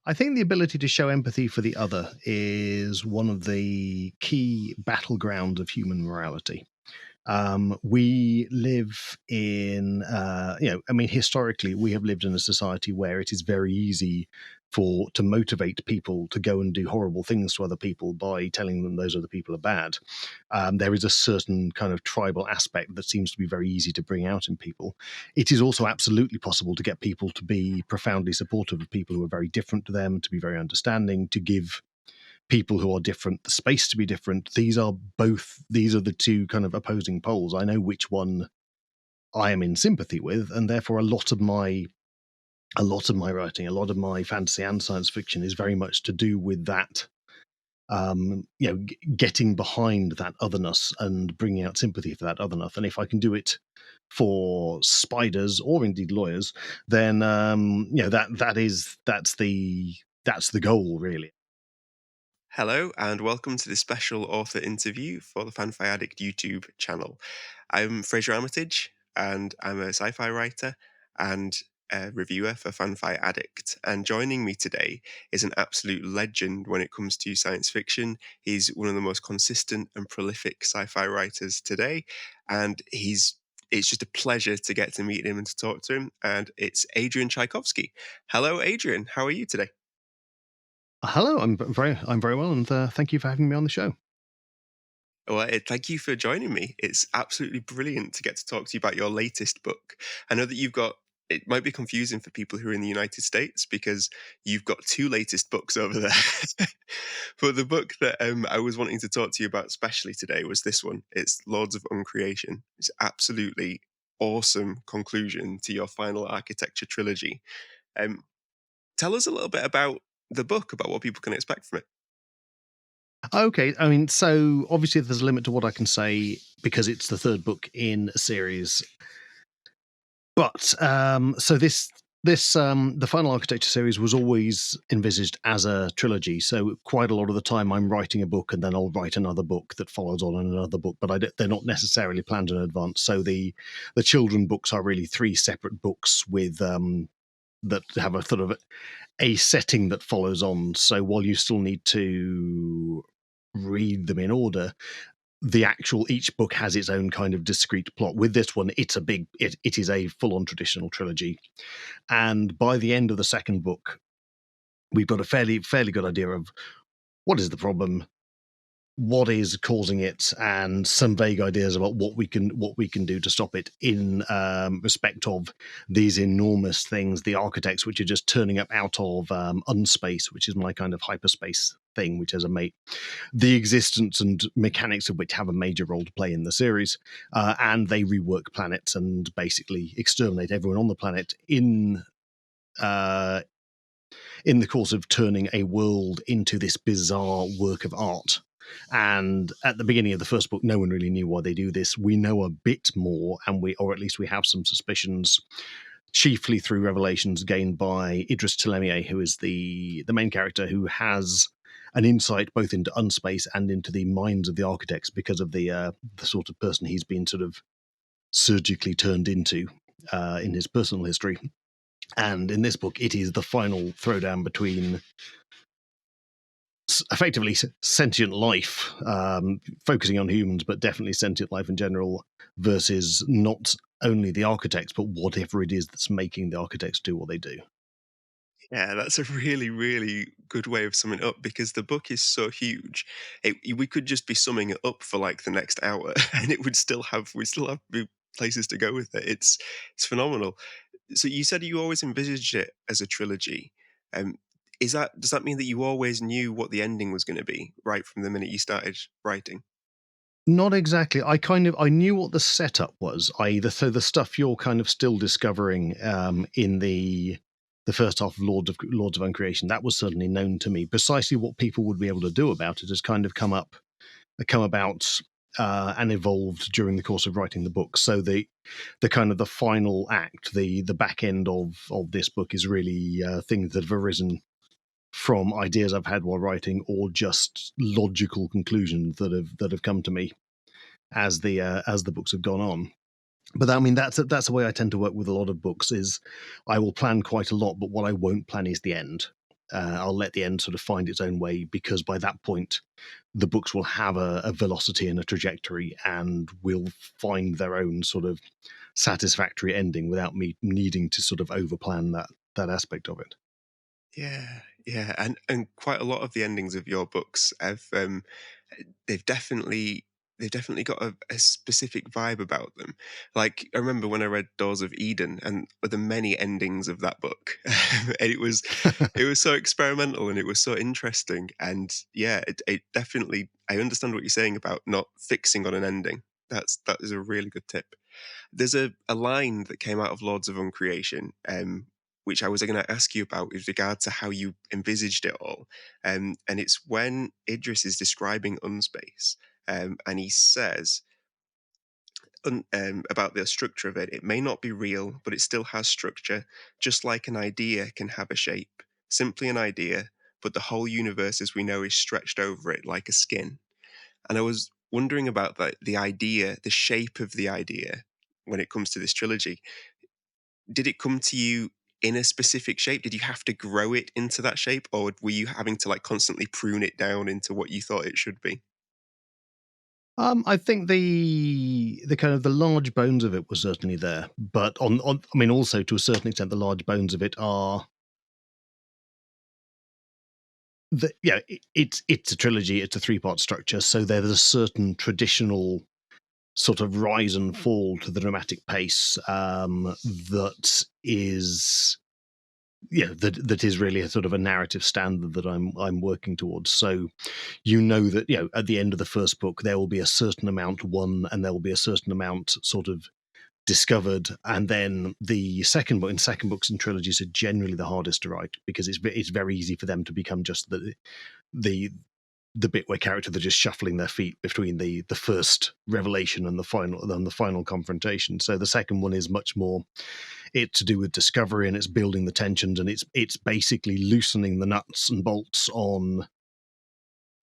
I think the ability to show empathy for the other is one of the key battlegrounds of human morality. We live in, historically, we have lived in a society where it is very easy to motivate people to go and do horrible things to other people by telling them those other people are bad. There is a certain kind of tribal aspect that seems to be very easy to bring out in people. It is also absolutely possible to get people to be profoundly supportive of people who are very different to them, to be very understanding, to give people who are different the space to be different. These are the two kind of opposing poles. I know which one I am in sympathy with, and therefore a lot of my writing, a lot of my fantasy and science fiction is very much to do with that. Getting behind that otherness and bringing out sympathy for that otherness. And if I can do it for spiders or indeed lawyers, then that's the goal, really. Hello, and welcome to this special author interview for the FanFiAddict YouTube channel. I'm Frasier Armitage, and I'm a sci-fi writer and a reviewer for FanFiAddict. And joining me today is an absolute legend when it comes to science fiction. He's one of the most consistent and prolific sci-fi writers today, and it's just a pleasure to get to meet him and to talk to him. And it's Adrian Tchaikovsky. Hello, Adrian. How are you today? Hello, I'm very well, and thank you for having me on the show. Well, thank you for joining me. It's absolutely brilliant to get to talk to you about your latest book. I know that it might be confusing for people who are in the United States because you've got two latest books over there. But the book that I was wanting to talk to you about especially today was this one. It's Lords of Uncreation. It's absolutely awesome conclusion to your final architecture trilogy. Um, Tell us a little bit about the book, about what people can expect from it. Okay, I mean, so obviously there's a limit to what I can say because it's the third book in a series. But so the final architecture series was always envisaged as a trilogy. So quite a lot of the time, I'm writing a book and then I'll write another book that follows on another book. But they're not necessarily planned in advance. So the children books are really three separate books with that have a sort of a setting that follows on. So while you still need to read them in order, each book has its own kind of discrete plot. With this one, it is a full-on traditional trilogy, and by the end of the second book, we've got a fairly good idea of what is the problem, what is causing it, and some vague ideas about what we can do to stop it in respect of these enormous things, the architects, which are just turning up out of unspace, which is my kind of hyperspace thing, which has the existence and mechanics of which have a major role to play in the series, and they rework planets and basically exterminate everyone on the planet in the course of turning a world into this bizarre work of art. And at the beginning of the first book, no one really knew why they do this. We know a bit more, or at least we have some suspicions, chiefly through revelations gained by Idris Telemier, who is the main character, who has an insight both into unspace and into the minds of the architects because of the sort of person he's been sort of surgically turned into in his personal history. And in this book, it is the final throwdown between effectively sentient life, focusing on humans, but definitely sentient life in general, versus not only the architects, but whatever it is that's making the architects do what they do. Yeah, that's a really, really good way of summing it up because the book is so huge. We could just be summing it up for like the next hour, and it would we still have places to go with it. It's phenomenal. So you said you always envisaged it as a trilogy. Um, does that mean that you always knew what the ending was going to be right from the minute you started writing? Not exactly. I knew what the setup was. So the stuff you're kind of still discovering in the first half of Lords of Uncreation, that was certainly known to me. Precisely what people would be able to do about it has kind of come about and evolved during the course of writing the book. So the kind of the final act, the back end of this book is really things that have arisen from ideas I've had while writing, or just logical conclusions that have come to me as the books have gone on. But I mean, that's the way I tend to work with a lot of books. Is I will plan quite a lot, but what I won't plan is the end. I'll let the end sort of find its own way, because by that point, the books will have a velocity and a trajectory, and will find their own sort of satisfactory ending without me needing to sort of overplan that aspect of it. Yeah, and quite a lot of the endings of your books have they've definitely they've definitely got a specific vibe about them. Like I remember when I read Doors of Eden and the many endings of that book, and it was so experimental and it was so interesting. And yeah, it definitely I understand what you're saying about not fixing on an ending. That is a really good tip. There's a line that came out of Lords of Uncreation, which I was going to ask you about with regard to how you envisaged it all. And it's when Idris is describing Unspace, and he says about the structure of it, it may not be real, but it still has structure, just like an idea can have a shape. Simply an idea, but the whole universe as we know is stretched over it like a skin. And I was wondering about that, the idea, the shape of the idea when it comes to this trilogy. Did it come to you in a specific shape? Did you have to grow it into that shape, or were you having to like constantly prune it down into what you thought it should be? I think the kind of the large bones of it were certainly there, but I mean, also to a certain extent, the large bones of it are it's a trilogy, it's a 3-part structure, so there's a certain traditional sort of rise and fall to the dramatic pace, that is that is really a sort of a narrative standard that I'm working towards. So that at the end of the first book there will be a certain amount won, and there will be a certain amount sort of discovered, and then the second books and trilogies are generally the hardest to write, because it's very easy for them to become just the the bit where characters are just shuffling their feet between the first revelation and the final confrontation. So the second one is much more, it's to do with discovery, and it's building the tensions, and it's basically loosening the nuts and bolts on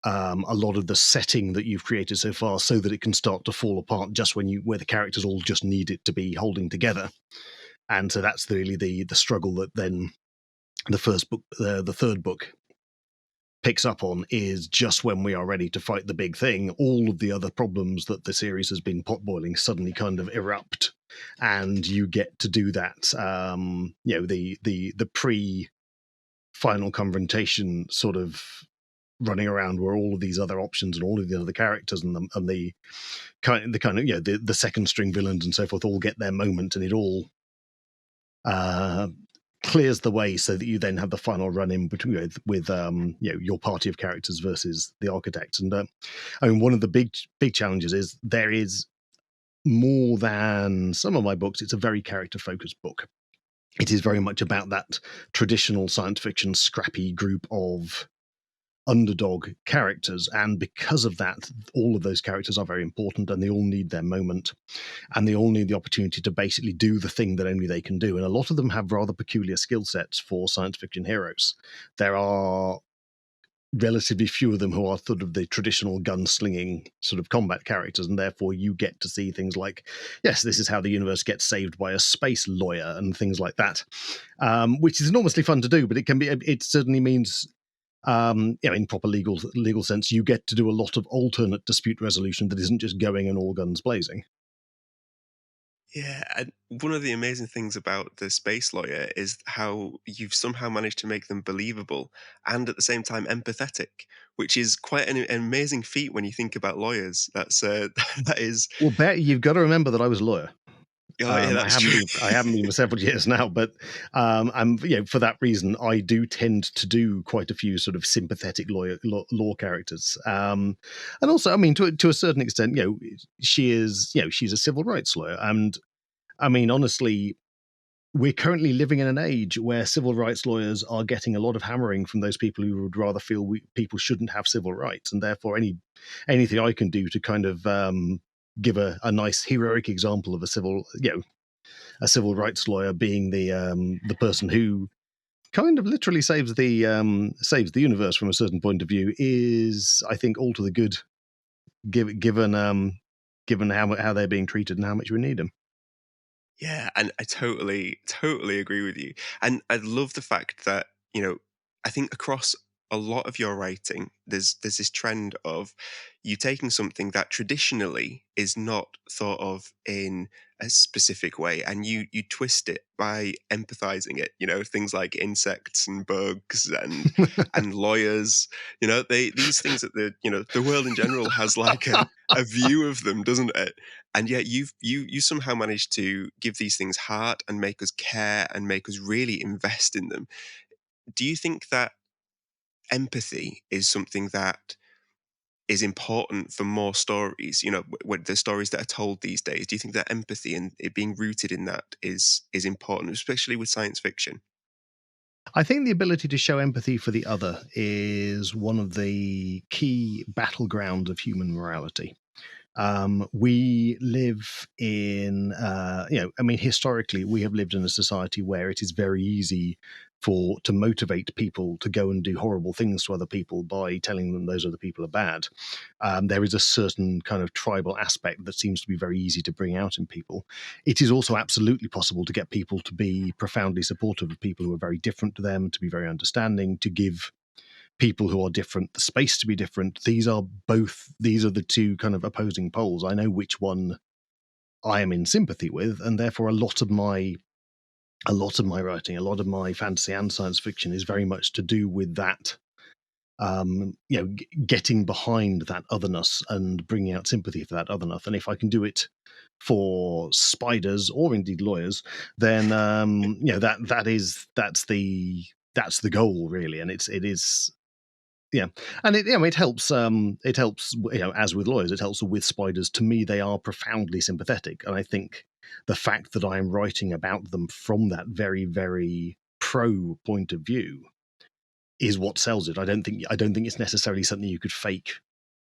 a lot of the setting that you've created so far, so that it can start to fall apart just where the characters all just need it to be holding together. And so that's really the struggle that then the third book picks up on, is just when we are ready to fight the big thing, all of the other problems that the series has been potboiling suddenly kind of erupt, and you get to do that. The pre final confrontation sort of running around, where all of these other options and all of the other characters and the kind of the second string villains and so forth all get their moment, and it all uh, clears the way, so that you then have the final run in between with your party of characters versus the architects. And I mean, one of the big challenges is there is more than some of my books. It's a very character focused book. It is very much about that traditional science fiction scrappy group of underdog characters, and because of that, all of those characters are very important, and they all need their moment, and they all need the opportunity to basically do the thing that only they can do. And a lot of them have rather peculiar skill sets for science fiction heroes. There are relatively few of them who are sort of the traditional gunslinging sort of combat characters, and therefore you get to see things like, yes, this is how the universe gets saved by a space lawyer, and things like that, which is enormously fun to do. But it certainly means, in proper legal sense, you get to do a lot of alternate dispute resolution that isn't just going and all guns blazing. Yeah, and one of the amazing things about the space lawyer is how you've somehow managed to make them believable and at the same time empathetic, which is quite an amazing feat when you think about lawyers. That's that is. Well, you've got to remember that I was a lawyer. Oh yeah, I that's haven't true. been. I haven't been for several years now, but I'm. For that reason, I do tend to do quite a few sort of sympathetic law characters. And also, I mean, to a certain extent, she is. She's a civil rights lawyer, and I mean, honestly, we're currently living in an age where civil rights lawyers are getting a lot of hammering from those people who would rather feel people shouldn't have civil rights, and therefore anything I can do to kind of give a nice heroic example of a civil rights lawyer being the person who kind of literally saves the universe from a certain point of view, is, I think, all to the good, given how they're being treated and how much we need them. Yeah, and I totally agree with you. And I love the fact that, I think across a lot of your writing, there's this trend of you taking something that traditionally is not thought of in a specific way, and you twist it by empathizing it. You know, things like insects and bugs and lawyers. You know, these things that the world in general has like a view of them, doesn't it? And yet you somehow managed to give these things heart and make us care and make us really invest in them. Do you think that empathy is something that is important for more stories? You know, the stories that are told these days. Do you think that empathy and it being rooted in that is important, especially with science fiction? I think the ability to show empathy for the other is one of the key battlegrounds of human morality. We live in, I mean, historically, we have lived in a society where it is very easy to motivate people to go and do horrible things to other people by telling them those other people are bad. There is a certain kind of tribal aspect that seems to be very easy to bring out in people. It is also absolutely possible to get people to be profoundly supportive of people who are very different to them, to be very understanding, to give people who are different the space to be different. These are the two kind of opposing poles. I know which one I am in sympathy with, and therefore a lot of my writing, a lot of my fantasy and science fiction is very much to do with that. Getting behind that otherness and bringing out sympathy for that otherness. And if I can do it for spiders or indeed lawyers, then that's the goal really, and it is. Yeah, and it helps. It helps. As with lawyers, it helps with spiders. To me, they are profoundly sympathetic, and I think the fact that I am writing about them from that very, very pro point of view is what sells it. I don't think it's necessarily something you could fake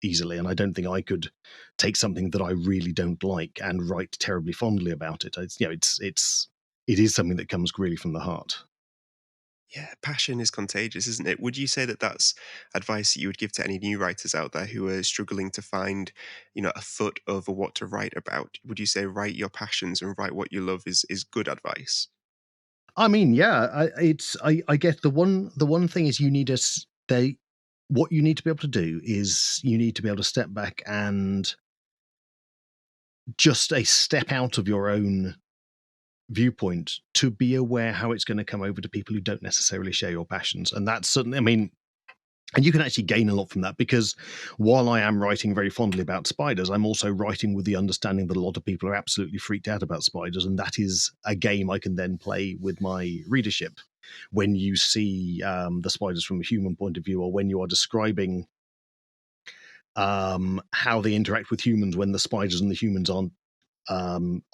easily, and I don't think I could take something that I really don't like and write terribly fondly about it. It is something that comes really from the heart. Yeah, passion is contagious, isn't it? Would you say that that's advice that you would give to any new writers out there who are struggling to find, a foot over what to write about? Would you say write your passions and write what you love is good advice? I mean, yeah, I get the one thing is you need us they what you need to be able to do is you need to be able to step back and just a step out of your own viewpoint to be aware how it's going to come over to people who don't necessarily share your passions. And that's certainly, I mean, and you can actually gain a lot from that because while I am writing very fondly about spiders, I'm also writing with the understanding that a lot of people are absolutely freaked out about spiders. And that is a game I can then play with my readership. When you see the spiders from a human point of view, or when you are describing how they interact with humans when the spiders and the humans are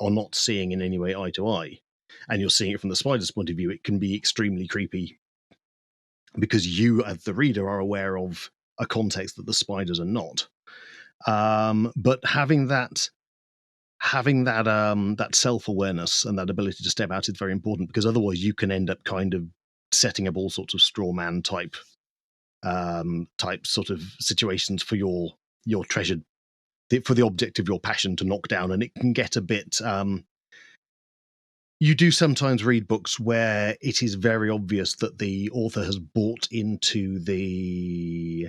not seeing in any way eye to eye, and you're seeing it from the spider's point of view, it can be extremely creepy because you, as the reader, are aware of a context that the spiders are not. But having that self awareness and that ability to step out is very important because otherwise you can end up kind of setting up all sorts of straw man type sort of situations for your treasured for the object of your passion to knock down, and it can get a bit. You do sometimes read books where it is very obvious that the author has bought into the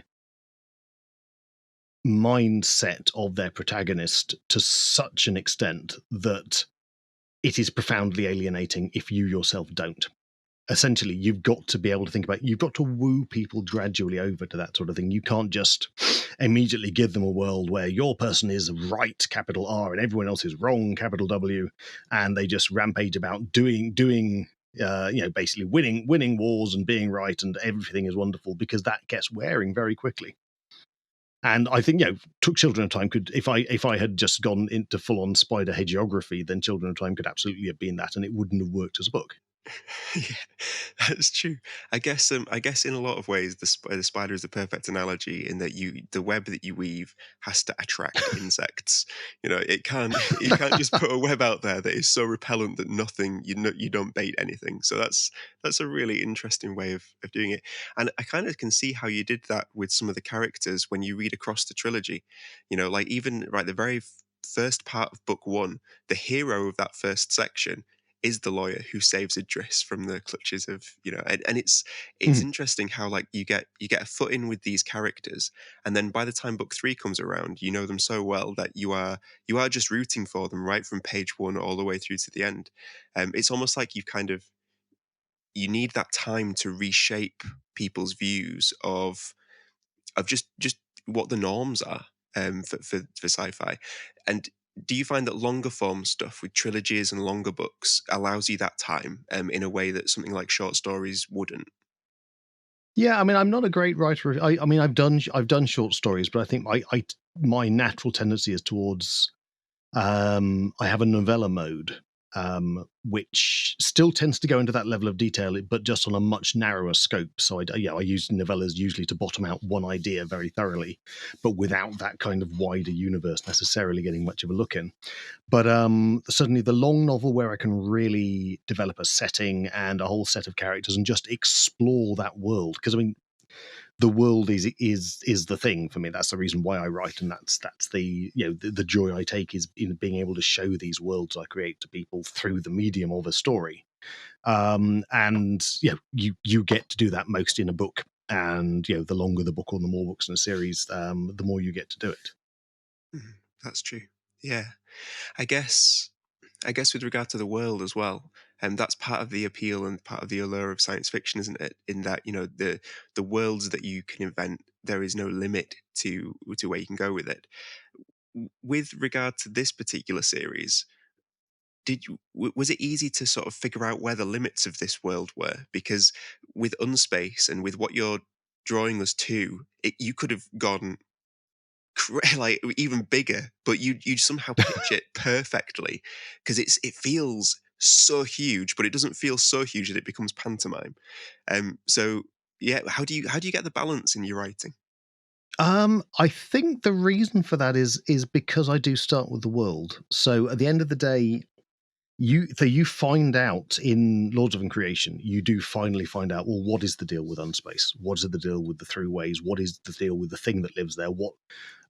mindset of their protagonist to such an extent that it is profoundly alienating if you yourself don't. Essentially, you've got to be able to think about, you've got to woo people gradually over to that sort of thing. You can't just immediately give them a world where your person is right, capital R, and everyone else is wrong, capital W, and they just rampage about doing basically winning wars and being right, and everything is wonderful, because that gets wearing very quickly. And I think, took Children of Time could, if I had just gone into full on spider hagiography, then Children of Time could absolutely have been that, and it wouldn't have worked as a book. Yeah, that's true. I guess in a lot of ways, the spider is the perfect analogy in that the web that you weave has to attract insects. You know, it can't you can't just put a web out there that is so repellent that nothing you don't bait anything. So that's a really interesting way of doing it. And I kind of can see how you did that with some of the characters when you read across the trilogy. You know, like even right the very first part of book one, the hero of that first section is the lawyer who saves Idris from the clutches of, and it's Mhm. interesting how like you get a foot in with these characters, and then by the time book three comes around, you know them so well that you are just rooting for them right from page one all the way through to the end. It's almost like you need that time to reshape people's views of just what the norms are, for sci-fi. And do you find that longer form stuff with trilogies and longer books allows you that time, in a way that something like short stories wouldn't? Yeah, I mean, I'm not a great writer. I mean, I've done short stories, but I think my natural tendency is towards I have a novella mode, which still tends to go into that level of detail, but just on a much narrower scope. So I use novellas usually to bottom out one idea very thoroughly, but without that kind of wider universe necessarily getting much of a look in. But certainly the long novel where I can really develop a setting and a whole set of characters and just explore that world. Because I mean, the world is the thing for me. That's the reason why I write, and that's the the joy I take is in being able to show these worlds I create to people through the medium of a story. And you get to do that most in a book. And the longer the book or the more books in a series, the more you get to do it. Mhm. That's true. Yeah. I guess I guess with regard to the world as well, that's part of the appeal and part of the allure of science fiction, isn't it? In that, the worlds that you can invent, there is no limit to where you can go with it. With regard to this particular series, was it easy to sort of figure out where the limits of this world were? Because with Unspace and with what you're drawing us to, you could have gone like even bigger, but you somehow pitch it perfectly because it feels so huge, but it doesn't feel so huge that it becomes pantomime. So yeah, how do you get the balance in your writing? I think the reason for that is because I do start with the world. So at the end of the day, you find out in Lords of Uncreation, you do finally find out, well, what is the deal with Unspace? What is the deal with the throughways? What is the deal with the thing that lives there? What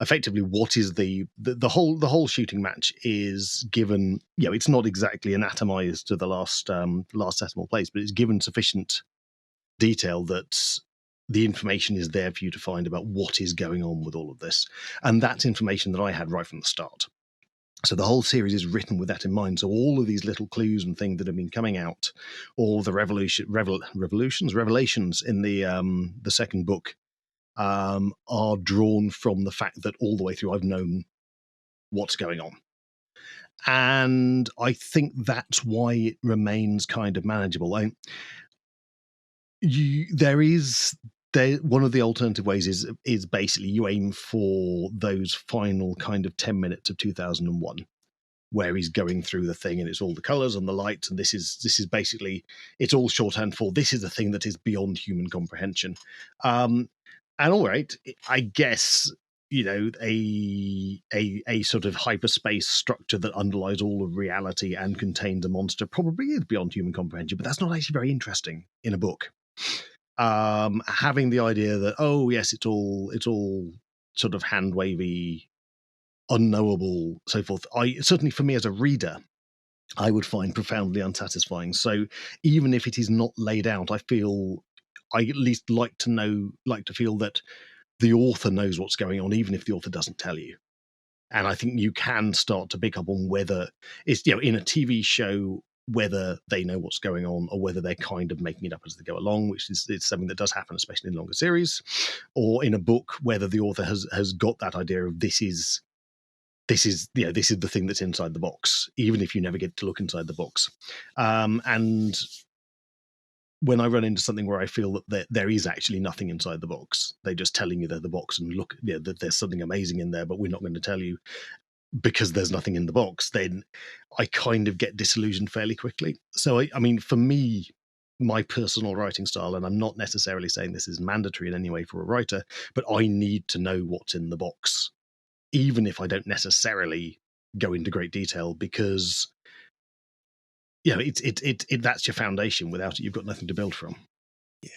is the whole shooting match is given, it's not exactly anatomized to the last decimal place, but it's given sufficient detail that the information is there for you to find about what is going on with all of this. And that's information that I had right from the start. So the whole series is written with that in mind. So all of these little clues and things that have been coming out, all the revelations in the second book, are drawn from the fact that all the way through I've known what's going on, and I think that's why it remains kind of manageable. There is one of the alternative ways is basically you aim for those final kind of 10 minutes of 2001 where he's going through the thing and it's all the colors and the lights, and this is basically, it's all shorthand for this is a thing that is beyond human comprehension. um and all right, I guess, a sort of hyperspace structure that underlies all of reality and contains a monster probably is beyond human comprehension, but that's not actually very interesting in a book. Having the idea that, oh yes, it's all sort of hand wavy, unknowable, so forth, I certainly, for me as a reader, I would find profoundly unsatisfying. So even if it is not laid out, I at least like to feel that the author knows what's going on, even if the author doesn't tell you. And I think you can start to pick up on whether it's, in a TV show, whether they know what's going on or whether they're kind of making it up as they go along, which is it's something that does happen, especially in longer series, or in a book, whether the author has got that idea of this is the thing that's inside the box, even if you never get to look inside the box. And when I run into something where I feel that there is actually nothing inside the box, they're just telling you they're the box and look, that there's something amazing in there, but we're not going to tell you because there's nothing in the box, then I kind of get disillusioned fairly quickly. So I mean, for me, my personal writing style, and I'm not necessarily saying this is mandatory in any way for a writer, but I need to know what's in the box, even if I don't necessarily go into great detail, because it's that's your foundation. Without it, you've got nothing to build from.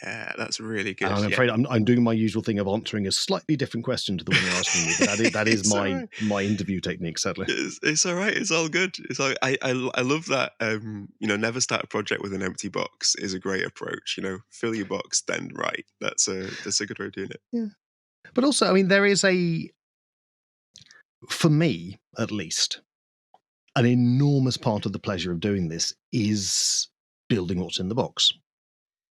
Yeah, that's really And good. I'm Yeah, afraid I'm doing my usual thing of answering a slightly different question to the one you're asking me, but that is it's all my right. my interview technique, sadly. It's all right. It's all good. It's all, I love that. Never start a project with an empty box is a great approach. Fill your box, then write. That's a good way of doing it. Yeah. But also, I mean, there is for me at least, an enormous part of the pleasure of doing this is building what's in the box.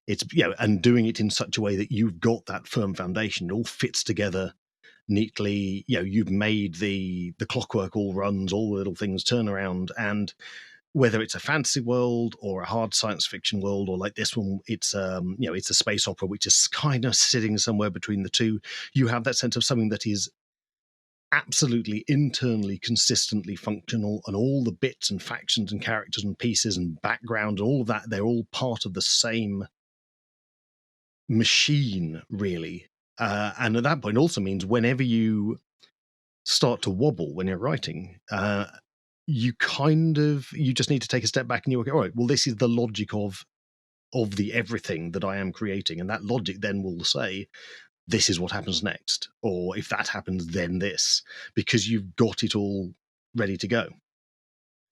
It's and doing it in such a way that you've got that firm foundation. It all fits together neatly. You've made the clockwork all runs, all the little things turn around, and whether it's a fantasy world or a hard science fiction world, or like this one, it's it's a space opera which is kind of sitting somewhere between the two. You have that sense of something that is absolutely internally consistently functional, and all the bits and factions and characters and pieces and background and all of that, they're all part of the same machine, really. And at that point also means whenever you start to wobble when you're writing, you just need to take a step back and you go, all right, well, this is the logic of the everything that I am creating, and that logic then will say this is what happens next, or if that happens, then this, because you've got it all ready to go.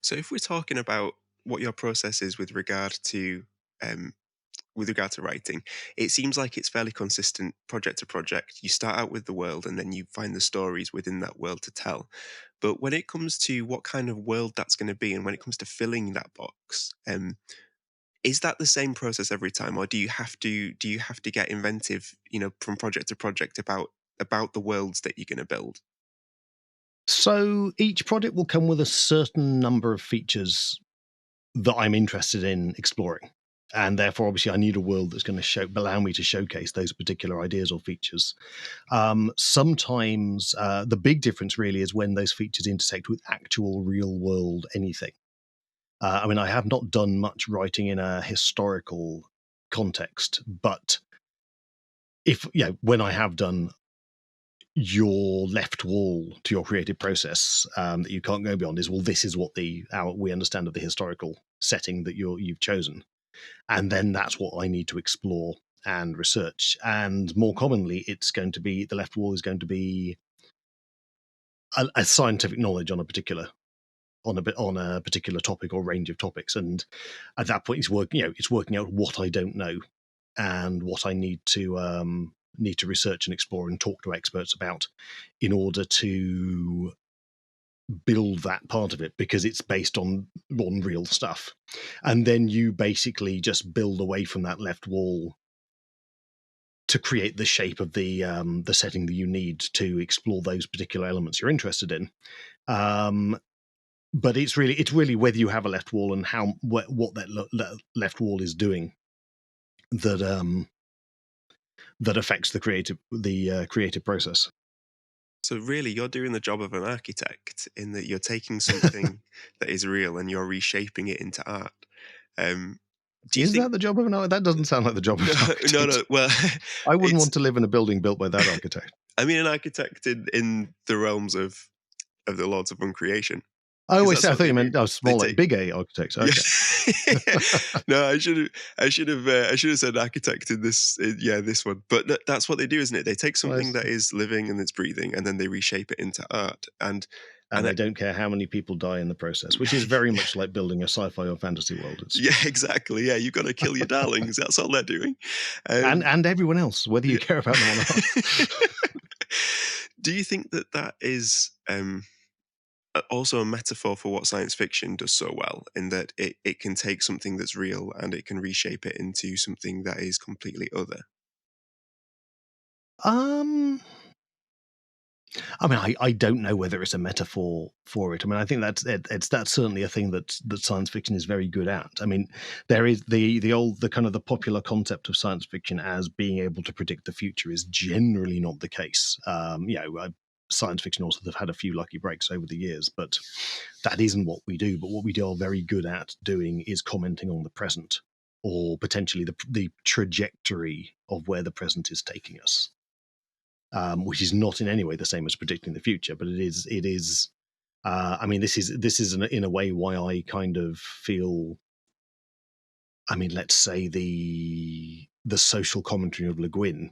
So if we're talking about what your process is um, with regard to writing, it seems like it's fairly consistent project to project. You start out with the world and then you find the stories within that world to tell. But when it comes to what kind of world that's going to be, and when it comes to filling that box, is that the same process every time, or do you have to get inventive, from project to project about the worlds that you're going to build? So each project will come with a certain number of features that I'm interested in exploring. And therefore, obviously, I need a world that's going to allow me to showcase those particular ideas or features. Sometimes the big difference really is when those features intersect with actual real world anything. I mean, I have not done much writing in a historical context, but when I have done, your left wall to your creative process that you can't go beyond is, well, this is what we understand of the historical setting that you've chosen, and then that's what I need to explore and research. And more commonly, it's going to be the left wall is going to be a scientific knowledge on a particular topic or range of topics, and at that point, it's working out what I don't know and what I need to research and explore and talk to experts about in order to build that part of it, because it's based on real stuff. And then you basically just build away from that left wall to create the shape of the setting that you need to explore those particular elements you're interested in. Um, but it's really whether you have a left wall and what that left wall is doing that that affects the creative process. So really, you're doing the job of an architect in that you're taking something that is real and you're reshaping it into art. Um, do you Is think? that the job of an architect? That doesn't sound like the job of No, an no, architect. no. Well, I wouldn't it's. want to live in a building built by that architect. I mean, an architect in the realms of the Lords of Uncreation, Oh, because I see. that's I what thought they you do. meant They small, like take. big A architects. Yeah. Okay. No, I should have said architect in this. Yeah, this one. But that's what they do, isn't it? They take Well, something that is living and it's breathing, and then they reshape it into art. and And they don't care how many people die in the process, which is very much like building a sci-fi or fantasy world. It's yeah, exactly. Yeah, you've got to kill your darlings. That's all they're doing. and Um, and everyone else, whether you yeah. care about them or not. Do you think that is also a metaphor for what science fiction does so well, in that it can take something that's real and it can reshape it into something that is completely other? Um, I mean, I don't know whether it's a metaphor for it. I mean, I think that's certainly a thing that science fiction is very good at. I mean, there is the kind of the popular concept of science fiction as being able to predict the future is generally not the case. Science fiction authors have had a few lucky breaks over the years, but that isn't what we do. But what we are very good at doing is commenting on the present, or potentially the trajectory of where the present is taking us, which is not in any way the same as predicting the future, but it is. It is. I mean, this is in a way why I kind of feel I mean, let's say the social commentary of Le Guin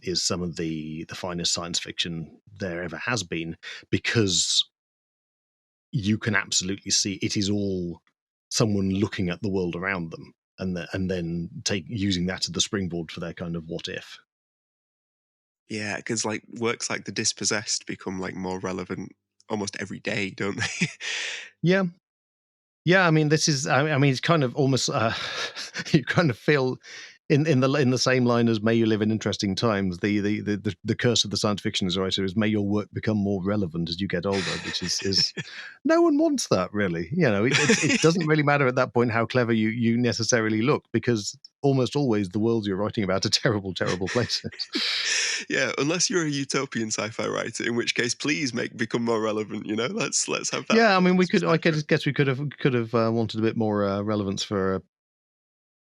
is some of the finest science fiction there ever has been, because you can absolutely see it is all someone looking at the world around them, and then using that as the springboard for their kind of what if. Yeah, because like works like The Dispossessed become like more relevant almost every day, don't they? Yeah. Yeah, I mean, this is. I mean, it's kind of almost. You kind of feel in the same line as "May you live in interesting times." The curse of the science fiction writer is "May your work become more relevant as you get older," which is no one wants that, really. It doesn't really matter at that point how clever you necessarily look, because almost always the worlds you're writing about are terrible, terrible places. Yeah, unless you're a utopian sci-fi writer, in which case, please become more relevant. You know, let's have that Yeah, I mean, we could. I spectrum. guess we could have wanted a bit more relevance for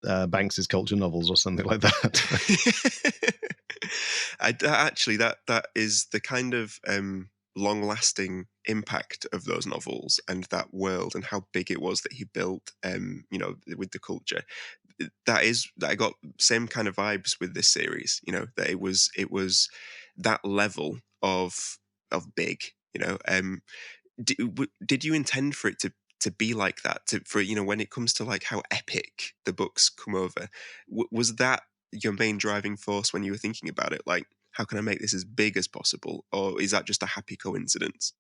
Banks's culture novels or something like that. Actually, that is the kind of long-lasting impact of those novels and that world and how big it was that he built. You know, with the culture. That I got same kind of vibes with this series. You know, that it was that level of big. You know, did you intend for it to be like that? For you know, when it comes to like how epic the books come over, was that your main driving force when you were thinking about it? Like, how can I make this as big as possible, or is that just a happy coincidence?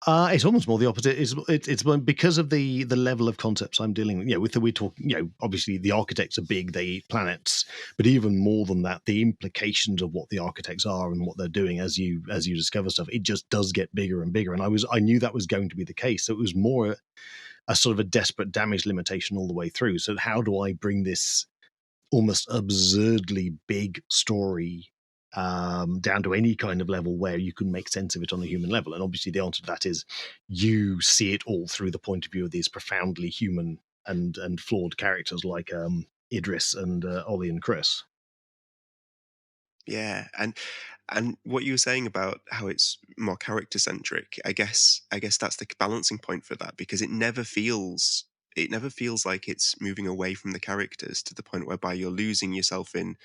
It's almost more the opposite. It's because of the level of concepts I'm dealing with. We talk. Obviously the architects are big; they eat planets, but even more than that, the implications of what the architects are and what they're doing as you discover stuff, it just does get bigger and bigger. And I knew that was going to be the case. So it was more a sort of a desperate damage limitation all the way through. So how do I bring this almost absurdly big story down to any kind of level where you can make sense of it on a human level? And obviously, the answer to that is you see it all through the point of view of these profoundly human and flawed characters like Idris and Ollie and Chris. Yeah, and what you were saying about how it's more character centric, I guess that's the balancing point for that because it never feels like it's moving away from the characters to the point whereby you're losing yourself in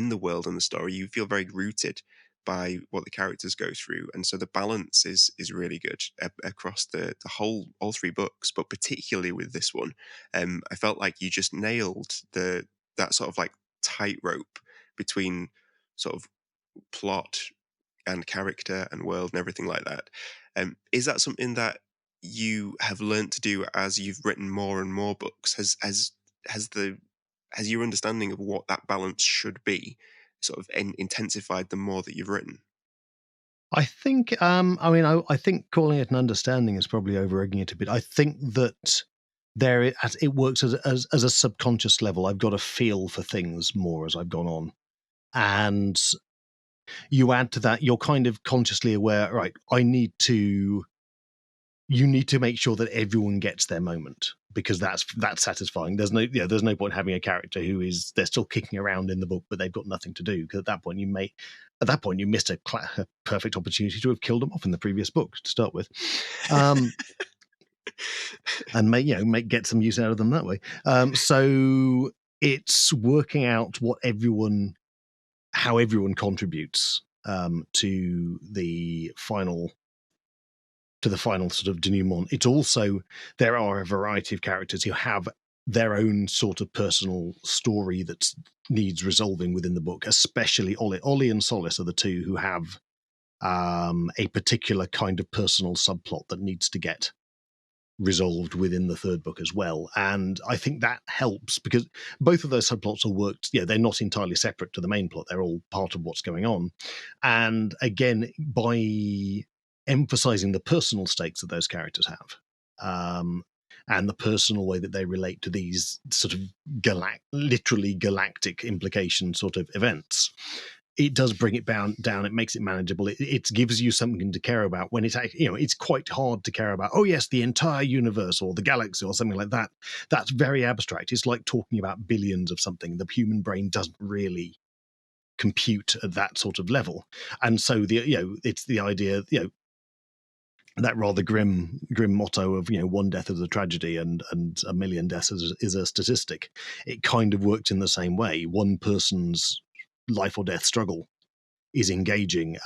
the world and the story. You feel very rooted by what the characters go through, and so the balance is really good across the whole all three books, but particularly with this one, I felt like you just nailed the that sort of like tightrope between sort of plot and character and world and everything like that. Is that something that you have learned to do as you've written more and more books? Has your understanding of what that balance should be sort of intensified the more that you've written? I think, I think calling it an understanding is probably over egging it a bit. I think that it works as a subconscious level. I've got a feel for things more as I've gone on, and you add to that, you're kind of consciously aware, right? You need to make sure that everyone gets their moment, because that's satisfying. There's no point having a character they're still kicking around in the book, but they've got nothing to do, because at that point you missed a perfect opportunity to have killed them off in the previous book to start with. Um, and get some use out of them that way. So it's working out how everyone contributes to the final sort of denouement. It's also, there are a variety of characters who have their own sort of personal story that needs resolving within the book, especially Ollie. Ollie and Solace are the two who have a particular kind of personal subplot that needs to get resolved within the third book as well. And I think that helps, because both of those subplots are worked, they're not entirely separate to the main plot. They're all part of what's going on. And again, by emphasizing the personal stakes that those characters have, and the personal way that they relate to these sort of literally galactic implication sort of events, it does bring it down. It makes it manageable. It gives you something to care about when it's quite hard to care about. Oh yes, the entire universe or the galaxy or something like that. That's very abstract. It's like talking about billions of something. The human brain doesn't really compute at that sort of level. And so it's the idea, that rather grim motto of, one death is a tragedy and a million deaths is a statistic. It kind of works in the same way. One person's life or death struggle is engaging.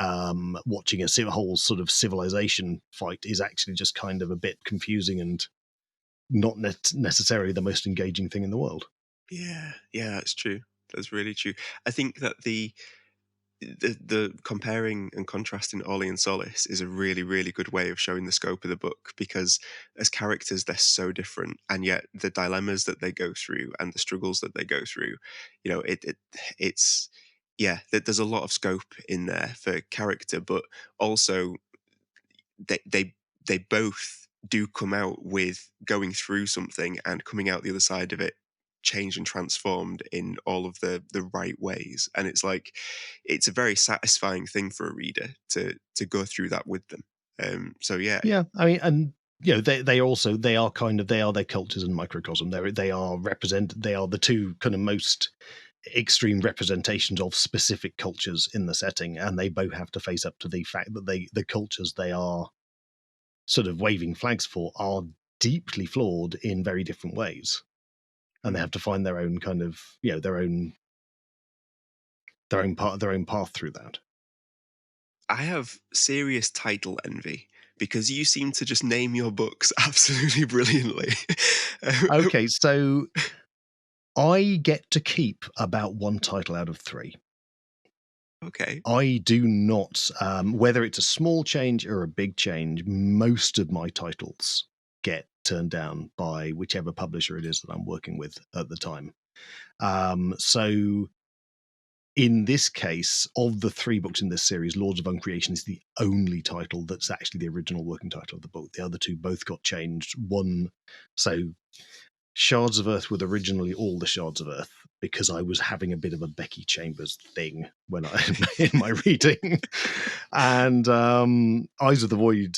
Watching a whole sort of civilization fight is actually just kind of a bit confusing and not necessarily the most engaging thing in the world. Yeah, yeah, that's true. That's really true. I think that the comparing and contrasting Ollie and Solace is a really, really good way of showing the scope of the book, because as characters they're so different, and yet the dilemmas that they go through and the struggles that they go through, it's yeah, there's a lot of scope in there for character, but also they they both do come out with going through something and coming out the other side of it changed and transformed in all of the right ways, and it's like it's a very satisfying thing for a reader to go through that with them. So yeah. Yeah, I mean, and they also they are their cultures and microcosm. They are the two kind of most extreme representations of specific cultures in the setting, and they both have to face up to the fact that the cultures they are sort of waving flags for are deeply flawed in very different ways, and they Mm. have to find their own kind of their own path through that. I have serious title envy because you seem to just name your books absolutely brilliantly. Um, Okay, so I get to keep about one title out of three. okay. I do not, whether it's a small change or a big change, most of my titles get turned down by whichever publisher it is that I'm working with at the time. So in this case, of the three books in this series, Lords of Uncreation is the only title that's actually the original working title of the book. The other two both got changed. So Shards of Earth were originally all the Shards of Earth because I was having a bit of a Becky Chambers thing when I in my reading, and Eyes of the Void.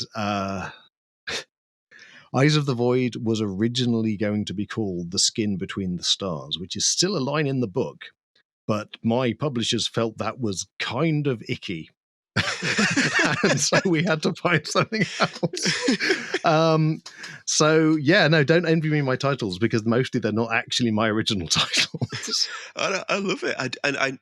Eyes of the Void was originally going to be called The Skin Between the Stars, which is still a line in the book, but my publishers felt that was kind of icky. And so we had to find something else. So yeah, no, don't envy me my titles because mostly they're not actually my original titles. I love it.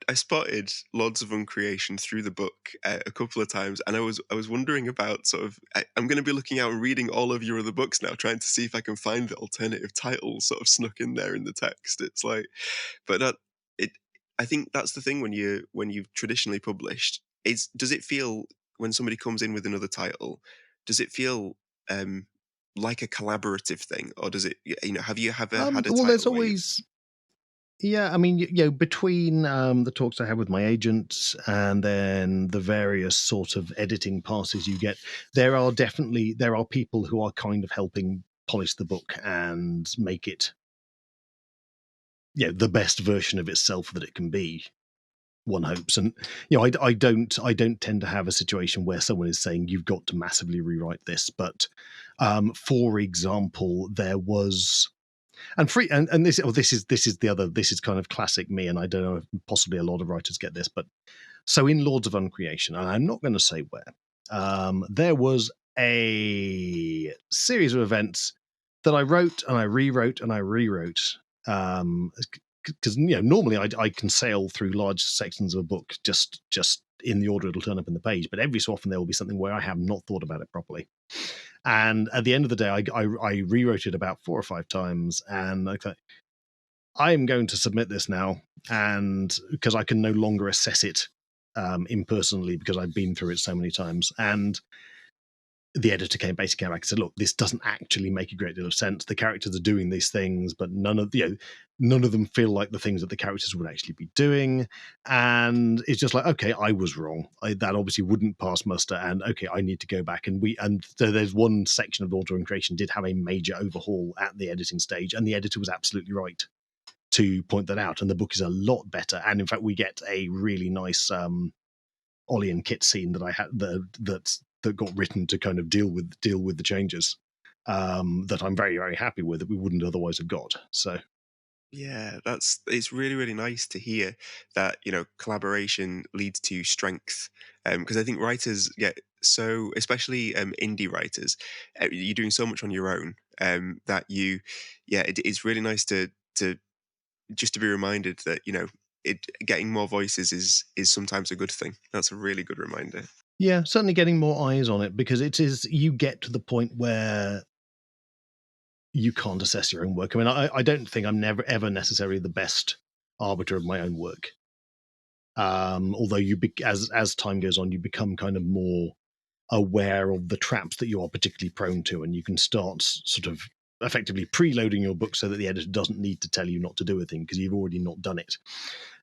I spotted Lords of Uncreation through the book a couple of times, and I was wondering about sort of I'm going to be looking out and reading all of your other books now, trying to see if I can find the alternative titles sort of snuck in there in the text. It's like, but it. I think that's the thing when you've traditionally published. Does it feel when somebody comes in with another title? Does it feel um, like a collaborative thing, or does it? Have you ever had a Well, there's title where you? always yeah. I mean, between the talks I have with my agent and then the various sort of editing passes you get, there are people who are kind of helping polish the book and make it the best version of itself that it can be, one hopes. And I don't tend to have a situation where someone is saying you've got to massively rewrite this, but for example, there was and this is kind of classic me, and I don't know if possibly a lot of writers get this, but so in Lords of Uncreation, and I'm not going to say where, there was a series of events that I wrote and I rewrote and I rewrote. Because normally I can sail through large sections of a book just in the order it'll turn up in the page, but every so often there will be something where I have not thought about it properly. And at the end of the day, I rewrote it about 4 or 5 times, and I thought, I'm going to submit this now, and because I can no longer assess it impersonally because I've been through it so many times. And the editor basically came back and said, "Look, this doesn't actually make a great deal of sense. The characters are doing these things, but none of them feel like the things that the characters would actually be doing." And it's just like, okay, I was wrong. That obviously wouldn't pass muster, and okay, I need to go back and so there's one section of Lords of Uncreation did have a major overhaul at the editing stage, and the editor was absolutely right to point that out. And the book is a lot better, and in fact, we get a really nice Ollie and Kit scene that I had that got written to kind of deal with the changes that I'm very, very happy with that we wouldn't otherwise have got. So Yeah, it's really, really nice to hear that, collaboration leads to strength. Because I think writers get so, especially indie writers, you're doing so much on your own, that yeah, it's really nice to just to be reminded that, getting more voices is sometimes a good thing. That's a really good reminder. Yeah, certainly getting more eyes on it, because it is, you get to the point where you can't assess your own work. I mean, I don't think I'm never ever necessarily the best arbiter of my own work. Although as time goes on, you become kind of more aware of the traps that you are particularly prone to, and you can start sort of effectively preloading your book so that the editor doesn't need to tell you not to do a thing because you've already not done it.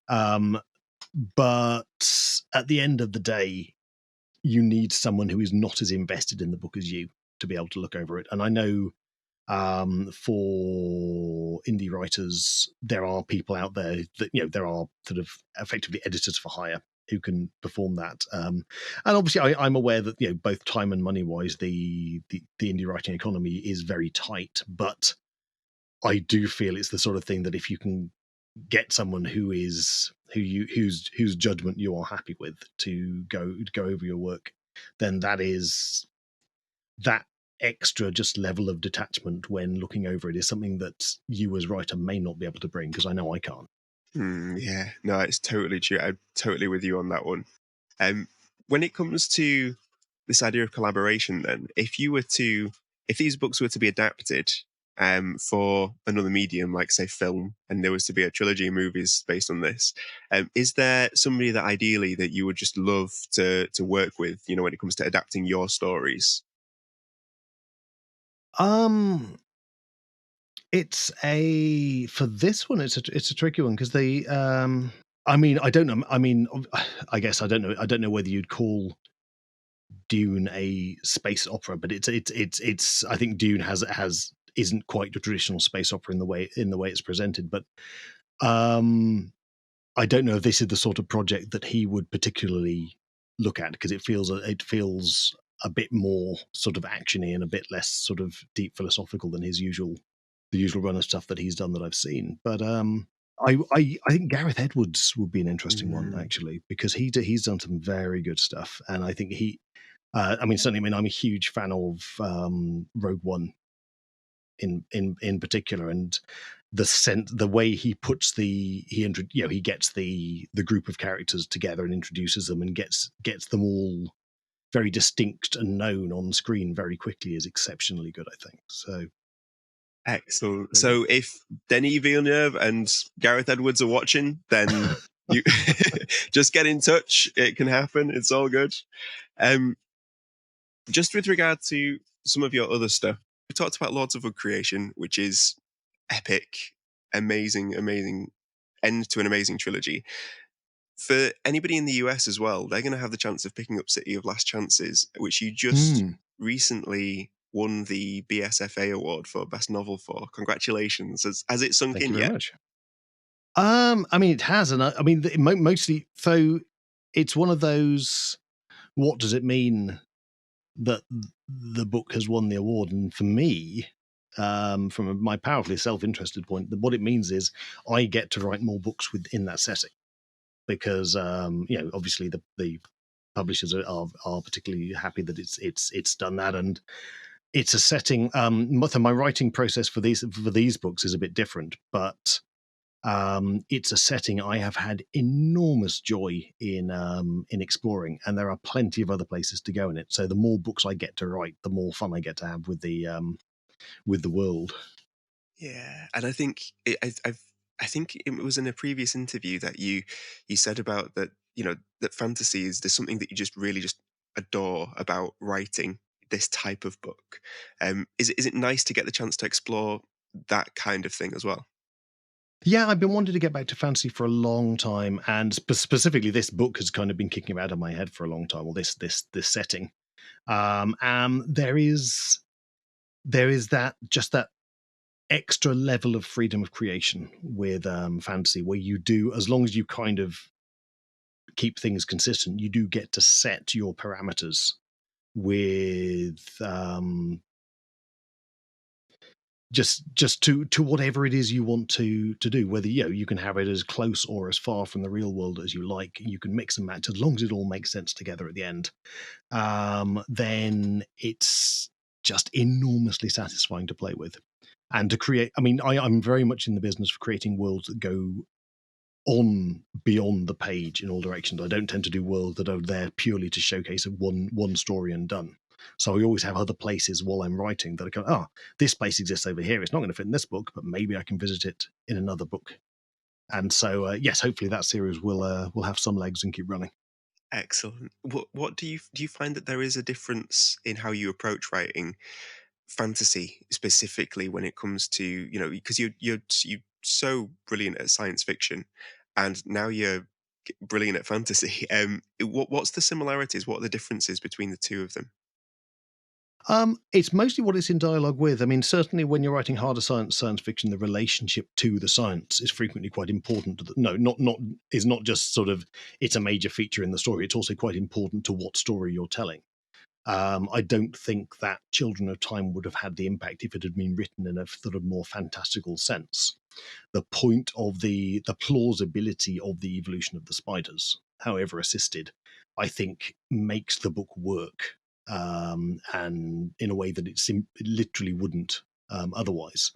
But at the end of the day, you need someone who is not as invested in the book as you to be able to look over it. And I know for indie writers, there are people out there that, there are sort of effectively editors for hire who can perform that. And obviously, I'm aware that, both time and money wise, the indie writing economy is very tight. But I do feel it's the sort of thing that if you can get someone whose judgment you are happy with to go over your work, then that extra just level of detachment when looking over it is something that you as writer may not be able to bring, because I know I can't. Yeah, no, it's totally true. I'm totally with you on that one. When it comes to this idea of collaboration, then, if these books were to be adapted for another medium, like say film, and there was to be a trilogy of movies based on this, is there somebody that ideally that you would just love to work with? When it comes to adapting your stories. Um, it's a for this one, it's a tricky one because they. I mean, I don't know. I mean, I guess I don't know. I don't know whether you'd call Dune a space opera, but it's. I think Dune has isn't quite a traditional space opera in the way it's presented, but um, I don't know if this is the sort of project that he would particularly look at, because it feels a bit more sort of actiony and a bit less sort of deep philosophical than the usual run of stuff that he's done that I've seen. But I think Gareth Edwards would be an interesting one, Mm, actually, because he's done some very good stuff, and I think he. I mean, certainly. I mean, I'm a huge fan of Rogue One in particular, and the way he puts he gets the group of characters together and introduces them and gets them all very distinct and known on screen very quickly is exceptionally good, I think. So excellent. So if Denis Villeneuve and Gareth Edwards are watching, then you just get in touch. It can happen. It's all good. Um, just with regard to some of your other stuff, we talked about Lords of Uncreation, which is epic, amazing, amazing end to an amazing trilogy. For anybody in the US as well, they're going to have the chance of picking up City of Last Chances, which you just recently won the BSFA award for Best Novel for. Congratulations. Has it sunk thank in you very yet? much. I mean, it has, and I mean, mostly. So it's one of those. What does it mean that the book has won the award? And for me, from my powerfully self-interested point, what it means is I get to write more books within that setting, because obviously the publishers are particularly happy that it's done that, and it's a setting. So my writing process for these books is a bit different, but it's a setting I have had enormous joy in exploring, and there are plenty of other places to go in it. So the more books I get to write, the more fun I get to have with the world. Yeah, and I think I think it was in a previous interview that you said about that, that fantasy is there's something that you just really just adore about writing this type of book. Is it nice to get the chance to explore that kind of thing as well? Yeah, I've been wanting to get back to fantasy for a long time, and specifically, this book has kind of been kicking out of my head for a long time. Or this setting. There is that extra level of freedom of creation with fantasy, where you do, as long as you kind of keep things consistent, you do get to set your parameters with just to whatever it is you want to do, whether you can have it as close or as far from the real world as you like. You can mix and match as long as it all makes sense together at the end. Then it's just enormously satisfying to play with and to create. I mean, I'm very much in the business of creating worlds that go on beyond the page in all directions. I don't tend to do worlds that are there purely to showcase one story and done. So I always have other places while I'm writing that I go, this place exists over here. It's not going to fit in this book, but maybe I can visit it in another book. And so, yes, hopefully that series will have some legs and keep running. Excellent. What do you find that there is a difference in how you approach writing fantasy specifically when it comes to, because you're so brilliant at science fiction, and now you're brilliant at fantasy. What's the similarities? What are the differences between the two of them? It's mostly what it's in dialogue with. I mean, certainly when you're writing harder science fiction, the relationship to the science is frequently quite important. Is not just sort of it's a major feature in the story. It's also quite important to what story you're telling. I don't think that Children of Time would have had the impact if it had been written in a sort of more fantastical sense. The point of the plausibility of the evolution of the spiders, however assisted, I think makes the book work, and in a way that it literally wouldn't otherwise.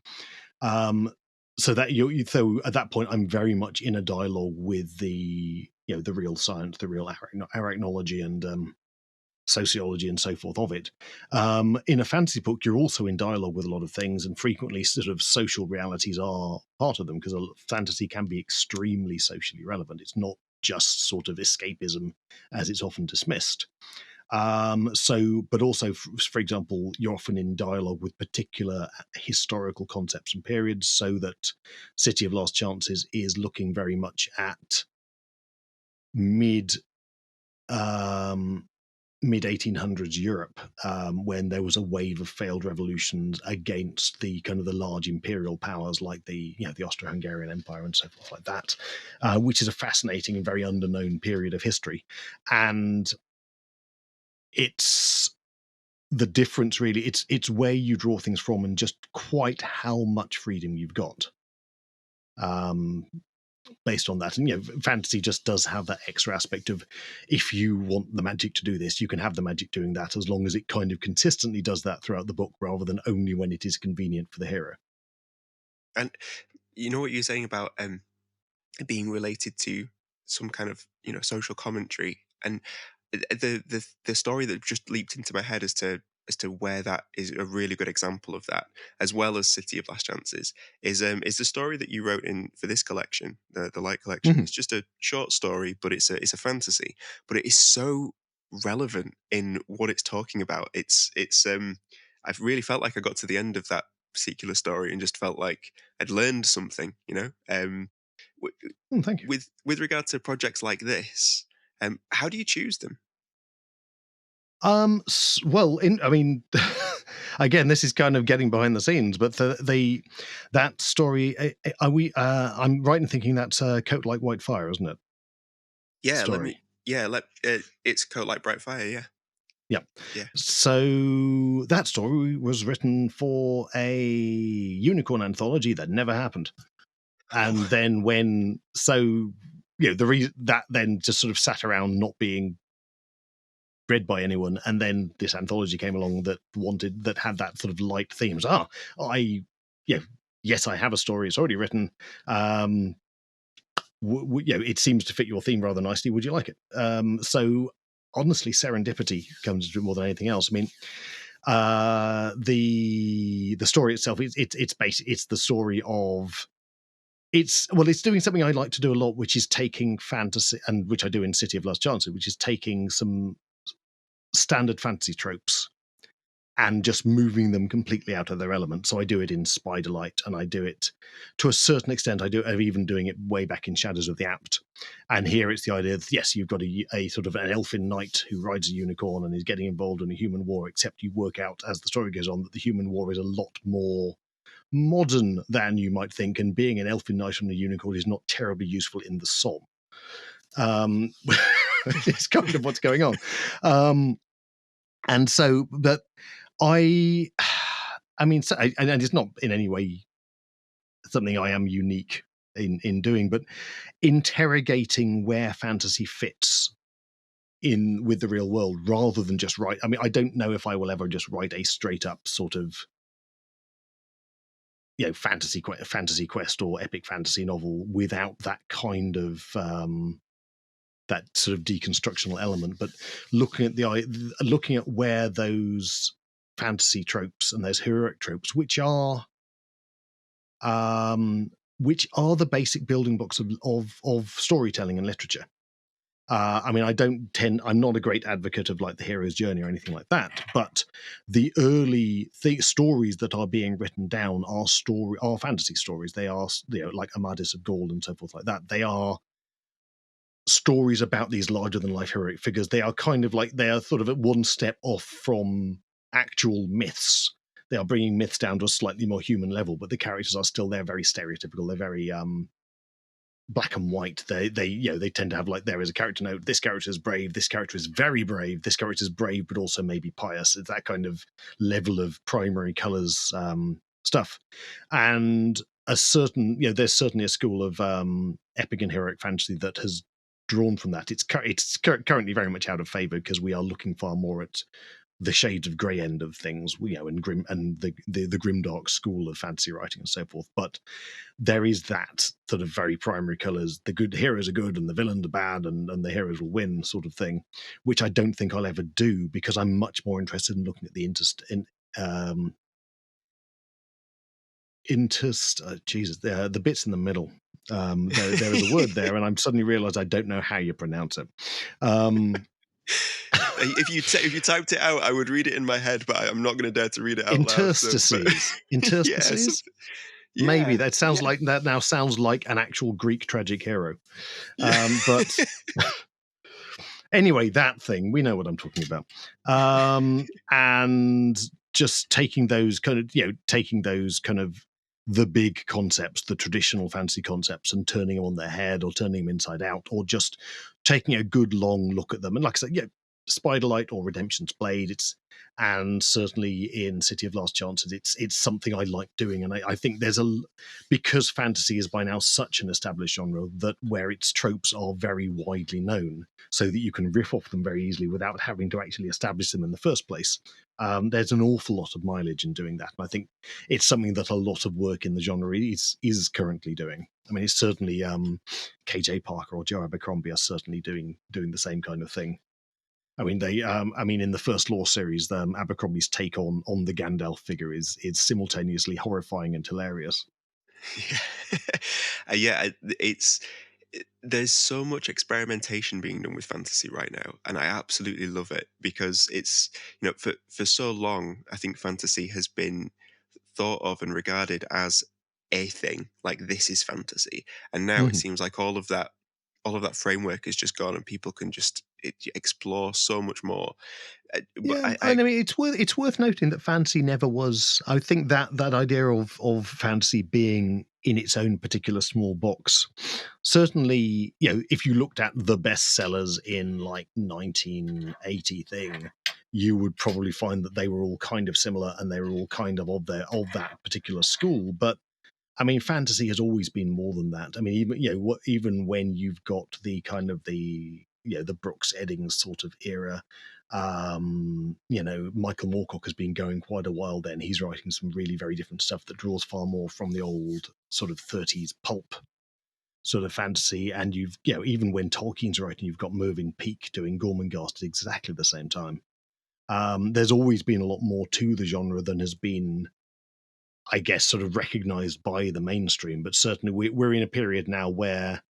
So that so at that point, I'm very much in a dialogue with the the real science, the real arachnology, and sociology and so forth of it. In a fantasy book, you're also in dialogue with a lot of things, and frequently sort of social realities are part of them, because fantasy can be extremely socially relevant. It's not just sort of escapism as it's often dismissed. But also, for example, you're often in dialogue with particular historical concepts and periods, so that City of Last Chances is looking very much at mid mid 1800s Europe, when there was a wave of failed revolutions against the kind of the large imperial powers like the the Austro-Hungarian Empire and so forth like that, which is a fascinating and very underknown period of history. And it's the difference really. It's where you draw things from and just quite how much freedom you've got. Based on that. And fantasy just does have that extra aspect of, if you want the magic to do this, you can have the magic doing that, as long as it kind of consistently does that throughout the book, rather than only when it is convenient for the hero. And you know what you're saying about being related to some kind of social commentary, and the story that just leaped into my head as to where that is a really good example of that, as well as City of Last Chances, is the story that you wrote in for this collection, the Light collection. Mm-hmm. It's just a short story, but it's a fantasy, but it is so relevant in what it's talking about. I've really felt like I got to the end of that particular story and just felt like I'd learned something, Thank you. with regard to projects like this, how do you choose them? Well, I mean, again, this is kind of getting behind the scenes, but that story, are we? I'm right in thinking that's Coat Like White Fire, isn't it? Yeah, let me. Story. Yeah, it's Coat Like Bright Fire. Yeah, Yeah. yeah. So that story was written for a unicorn anthology that never happened. And Oh, then the reason that then just sort of sat around not being read by anyone, and then this anthology came along that had that sort of light themes. I yeah, yes, I have a story. It's already written. It seems to fit your theme rather nicely. Would you like it? So honestly, serendipity comes into it more than anything else. I mean, the story itself, it's the story of it's doing something I like to do a lot, which is taking fantasy, and which I do in City of Last Chances, which is taking some standard fantasy tropes and just moving them completely out of their element. So I do it in Spiderlight, and I do it to a certain extent. I'm even doing it way back in Shadows of the Apt. And here it's the idea that, yes, you've got a sort of an elfin knight who rides a unicorn and is getting involved in a human war, except you work out as the story goes on that the human war is a lot more modern than you might think, and being an elfin knight on a unicorn is not terribly useful in the Somme. It's kind of what's going on. And so, but I I mean, so, and it's not in any way something I am unique in doing, but interrogating where fantasy fits in with the real world rather than just write. I mean, I don't know if I will ever just write a straight up sort of, you know, fantasy quest or epic fantasy novel without that kind of that sort of deconstructional element. But looking at where those fantasy tropes and those heroic tropes, which are the basic building blocks of storytelling and literature. I mean, I'm not a great advocate of like the hero's journey or anything like that, but the early stories that are being written down are fantasy stories. They are, you know, like Amadis of Gaul and so forth like that. They are stories about these larger than life heroic figures. They are kind of like, they are sort of at one step off from actual myths. They are bringing myths down to a slightly more human level, but the characters are still, they're very stereotypical. They're very black and white. They tend to have like, there is a character note, this character is brave, this character is very brave, this character is brave but also maybe pious. It's that kind of level of primary colors stuff. And there's certainly a school of epic and heroic fantasy that has drawn from that. It's currently very much out of favor because we are looking far more at the shades of grey end of things, you know, and the grimdark school of fantasy writing and so forth. But there is that sort of very primary colours. The good heroes are good and the villains are bad, and the heroes will win sort of thing, which I don't think I'll ever do because I'm much more interested in looking at the the bits in the middle. There is a word there, and I'm suddenly realised I don't know how you pronounce it. If you typed it out, I would read it in my head, but I'm not going to dare to read it out interstices. loud. Interstices. Yeah, Maybe that sounds like that now sounds like an actual Greek tragic hero. But anyway, that thing, we know what I'm talking about. And just taking those kind of the big concepts, the traditional fantasy concepts, and turning them on their head or turning them inside out, or just taking a good long look at them. And like I said, yeah, Spiderlight or Redemption's Blade, and certainly in City of Last Chances, it's something I like doing. And I think because fantasy is by now such an established genre that where its tropes are very widely known, so that you can riff off them very easily without having to actually establish them in the first place. There's an awful lot of mileage in doing that. And I think it's something that a lot of work in the genre is currently doing. I mean, it's certainly KJ Parker or Joe Abercrombie are certainly doing the same kind of thing. I mean, in the first Law series, Abercrombie's take on the Gandalf figure is simultaneously horrifying and hilarious. Yeah, there's so much experimentation being done with fantasy right now, and I absolutely love it because it's, you know, for so long, I think fantasy has been thought of and regarded as a thing, like this is fantasy, and now it seems like all of that framework is just gone, and people can just explore so much more. But I mean, it's worth noting that fantasy never was. I think that idea of fantasy being in its own particular small box, certainly, you know, if you looked at the bestsellers in like 1980 thing, you would probably find that they were all kind of similar and they were all kind of that particular school. But I mean, fantasy has always been more than that. I mean, even when you've got the kind of the Brooks Eddings sort of era, Michael Moorcock has been going quite a while. Then he's writing some really very different stuff that draws far more from the old sort of 30s pulp sort of fantasy. And even when Tolkien's writing, you've got Mervyn Peake doing Gormenghast at exactly the same time. There's always been a lot more to the genre than has been, I guess, sort of recognized by the mainstream. But certainly we're in a period now where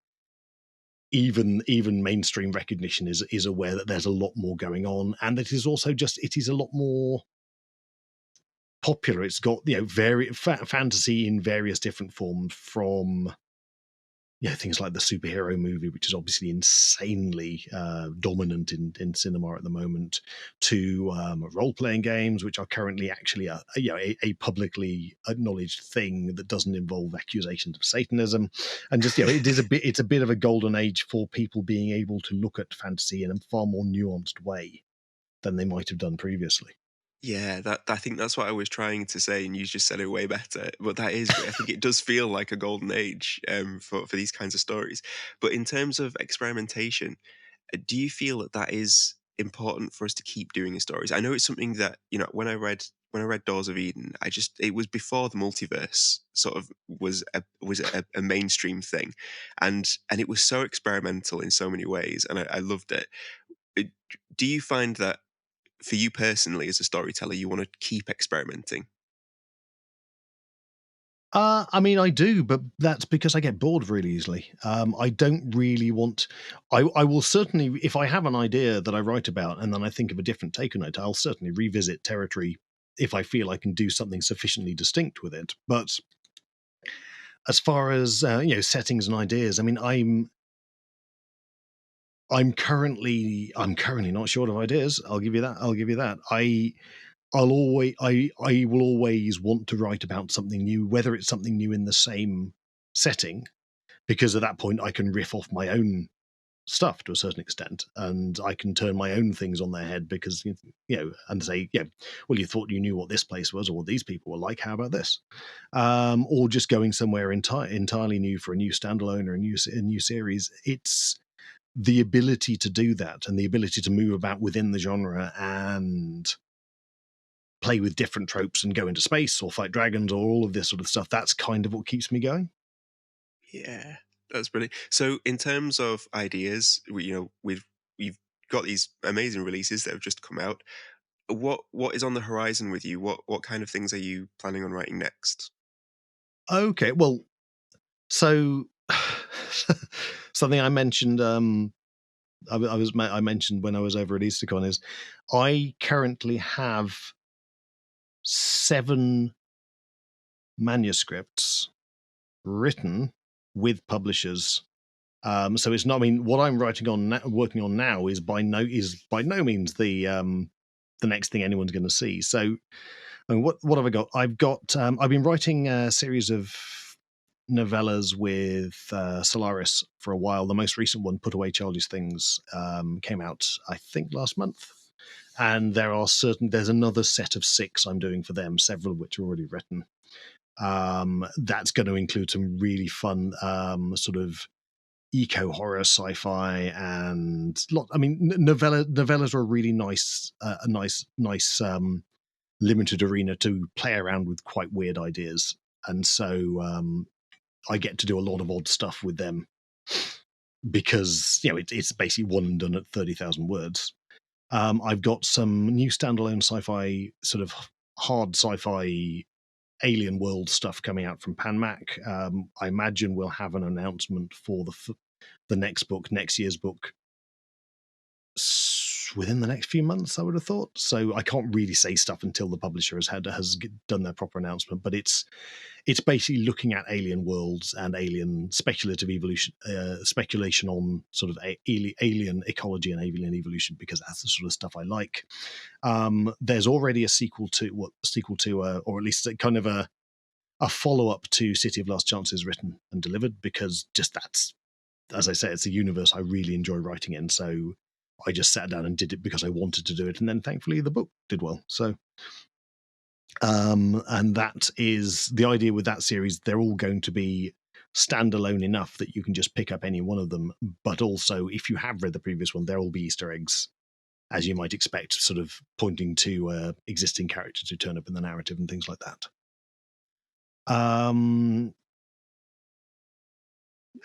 even mainstream recognition is aware that there's a lot more going on, and that is also it is a lot more popular. It's got fantasy in various different forms, from things like the superhero movie, which is obviously insanely dominant in cinema at the moment, to role-playing games, which are currently actually a publicly acknowledged thing that doesn't involve accusations of Satanism, and just it's a bit of a golden age for people being able to look at fantasy in a far more nuanced way than they might have done previously. Yeah, that I think that's what I was trying to say, and you just said it way better. But that is great. I think it does feel like a golden age for these kinds of stories. But in terms of experimentation, do you feel that that is important for us to keep doing in stories? I know it's something that when I read Doors of Eden, it was before the multiverse sort of was a mainstream thing, and it was so experimental in so many ways, and I loved it. It- Do you find that for you personally as a storyteller, you want to keep experimenting? I mean, I do, but that's because I get bored really easily. I don't really want. I will certainly, if I have an idea that I write about, and then I think of a different take on it, I'll certainly revisit territory if I feel I can do something sufficiently distinct with it. But as far as settings and ideas, I mean, I'm currently not short of ideas. I'll give you that. I'll give you that. I will always want to write about something new, whether it's something new in the same setting, because at that point I can riff off my own stuff to a certain extent, and I can turn my own things on their head because and say, well, you thought you knew what this place was or what these people were like. How about this? Or just going somewhere entirely new for a new standalone or a new series. It's the ability to do that and the ability to move about within the genre and play with different tropes and go into space or fight dragons or all of this sort of stuff. That's kind of what keeps me going. Yeah, that's brilliant. So, in terms of ideas, we've got these amazing releases that have just come out. What is on the horizon with you? What kind of things are you planning on writing next? Okay, well, so something I mentioned, I mentioned when I was over at EasterCon is I currently have 7 manuscripts written with publishers. So it's not. I mean, what I'm working on now is by no means the next thing anyone's going to see. So, I mean, what have I got? I've been writing a series of novellas with Solaris for a while. The most recent one, Put Away Childish Things, came out I think last month. And there's another set of 6 I'm doing for them, several of which are already written. That's going to include some really fun sort of eco horror, sci-fi, and I mean, novellas are a really nice limited arena to play around with quite weird ideas, and so I get to do a lot of odd stuff with them because it's basically one and done at 30,000 words. I've got some new standalone sci-fi, sort of hard sci-fi alien world stuff coming out from PanMac. I imagine we'll have an announcement for the next book, next year's book, within the next few months, I would have thought. So I can't really say stuff until the publisher has done their proper announcement. But it's basically looking at alien worlds and alien speculative evolution, speculation on sort of alien ecology and alien evolution, because that's the sort of stuff I like. There's already a sequel to, or at least a kind of a follow up to City of Last Chances, written and delivered, because just that's, as I say, it's a universe I really enjoy writing in. So I just sat down and did it because I wanted to do it, and then thankfully the book did well. So, and that is the idea with that series. They're all going to be standalone enough that you can just pick up any one of them. But also, if you have read the previous one, there will be Easter eggs, as you might expect, sort of pointing to existing characters who turn up in the narrative and things like that.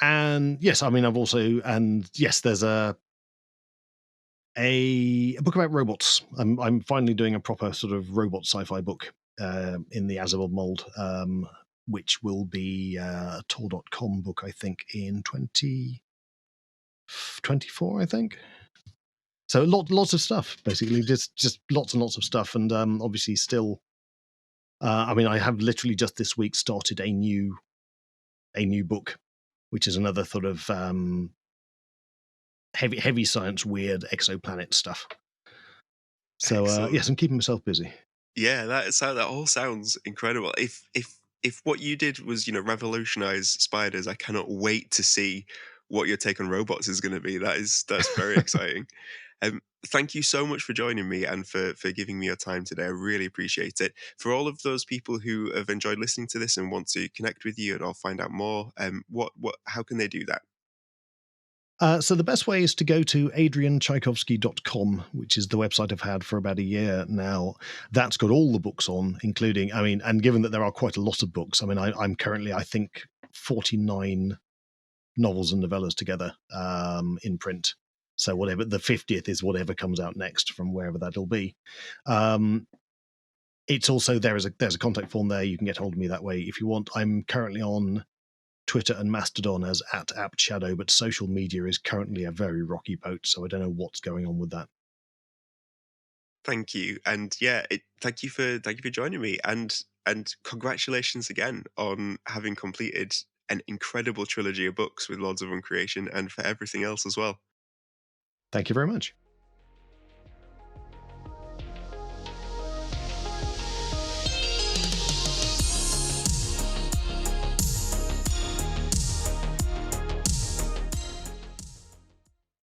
And yes, I mean, there's a book about robots. I'm finally doing a proper sort of robot sci-fi book in the Asimov mold, which will be a Tor.com book, I think, in 2024, I think. So lots of stuff, basically, just lots and lots of stuff, and obviously still. I mean, I have literally just this week started a new book, which is another sort of heavy science, weird exoplanet stuff. So Excellent. yes, I'm keeping myself busy. Yeah, that all sounds incredible. If what you did was revolutionize spiders, I cannot wait to see what your take on robots is going to be. That's very exciting. thank you so much for joining me and for giving me your time today. I really appreciate it. For all of those people who have enjoyed listening to this and want to connect with you and I'll find out more, how can they do that? So the best way is to go to adriantchaikovsky.com, which is the website I've had for about a year now. That's got all the books on, including, I mean, and given that there are quite a lot of books, I mean, I'm currently, I think, 49 novels and novellas together in print. So whatever the 50th is, whatever comes out next from wherever that'll be. It's also there's a contact form there. You can get hold of me that way if you want. I'm currently on Twitter and Mastodon as @AppShadow, but social media is currently a very rocky boat, so I don't know what's going on with that. Thank you, and yeah, thank you for joining me, and congratulations again on having completed an incredible trilogy of books with Lords of Uncreation, and for everything else as well. Thank you very much.